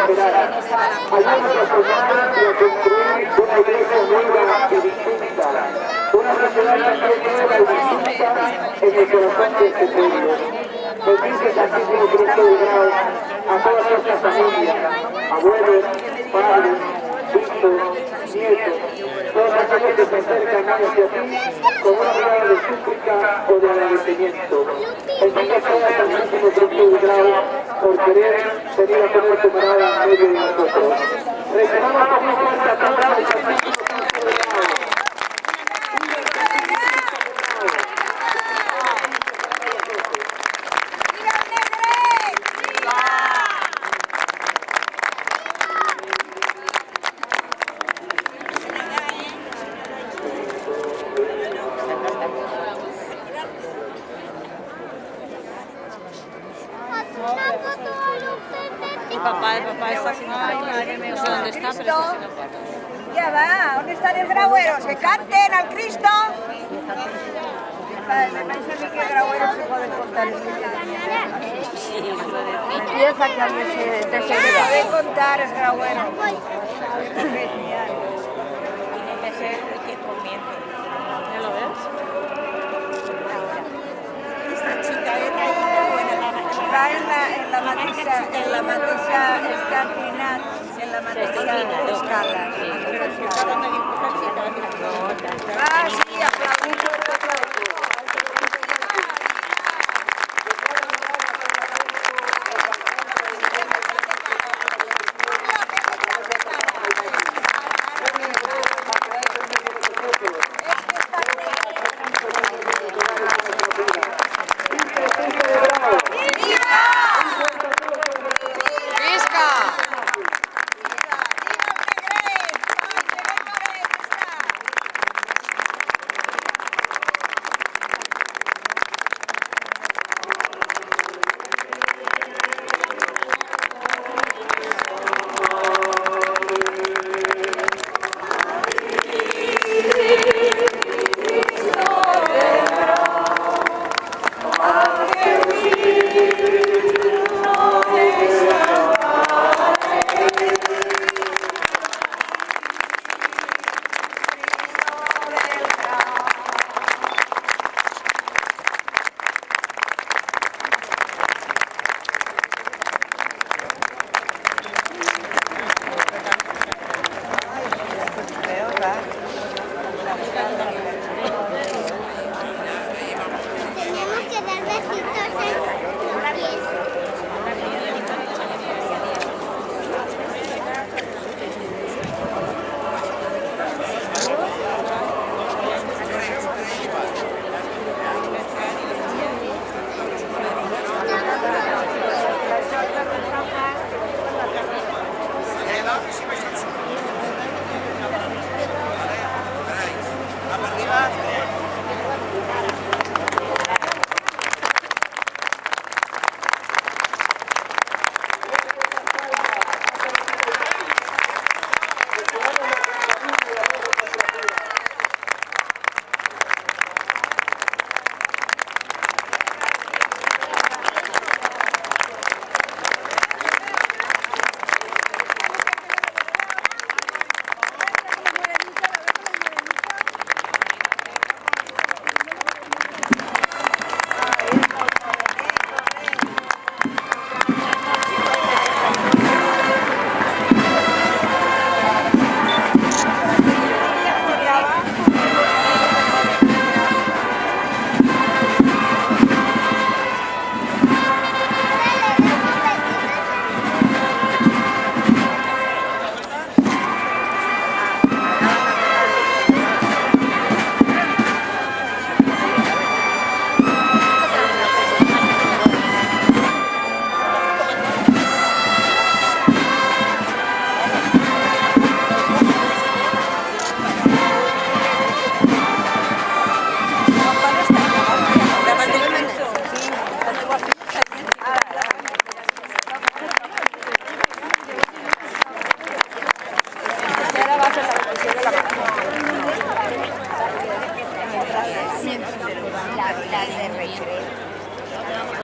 esperada. Ayúdanos a formar y a construir una iglesia nueva y distinta, una sociedad también nueva y distinta en el corazón de este pueblo. Bendice Santísimo Cristo de Grau a todas estas familias, abuelos, padres, hijos, nietos, todos aquellos que se acercan hacia ti con una mirada de súplica o de agradecimiento. Bendiga sea Santísimo Cristo de Grau por querer venir a poner tu morada en medio de nosotros. Recibamos con un fuerte aplauso al Santísimo Cristo de Grau. El papá está haciendo fotos. No sé dónde está, pero está haciendo fotos. Ya va, ¿dónde están los graueros? ¡Que canten al Cristo! Vale, me parece a mí que el grauero se puede contar el empieza que alguien se puede contar el grauero. Tiene que ser el que comience. ¿Ya lo ves? Esta chica es muy buena. Va en la matisa está inclinada, en la matisa escala.